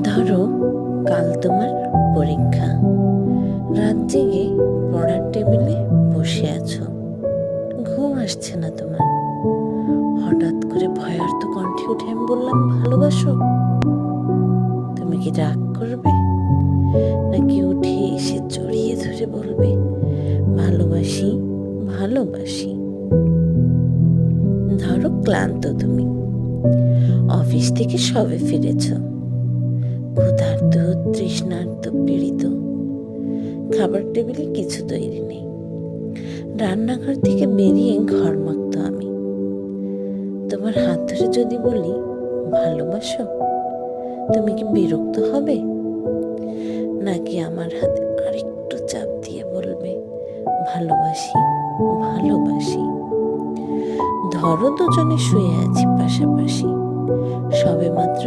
ধরো কাল তোমার পরীক্ষা, রাত জেগে পড়ার টেবিলে বসে আছো, ঘুম আসছে না তোমার। হঠাৎ করে ভয়ার্ত কণ্ঠে উঠে আমি বললাম ভালোবাসো। তুমি কি রাগ করবে, নাকি উঠে এসে জড়িয়ে ধরে বলবে ভালোবাসি ভালোবাসি? ধরো ক্লান্ত তুমি, অফিস থেকে সবে ফিরেছ, ক্ষুধার্ত তৃষ্ণার্ত পীড়িত, খাবার টেবিলে কিছু তৈরি নেই। রান্নাঘর থেকে বেরিয়ে ঘরমাক্ত আমি। তোমার হাত ধরে যদি বলি ভালোবাসো, তুমি কি বিরক্ত হবে, নাকি আমার হাতে আরেকটু চাপ দিয়ে বলবে ভালোবাসি ভালোবাসি? ধরো দুজনে শুয়ে আছি পাশাপাশি, সবে মাত্র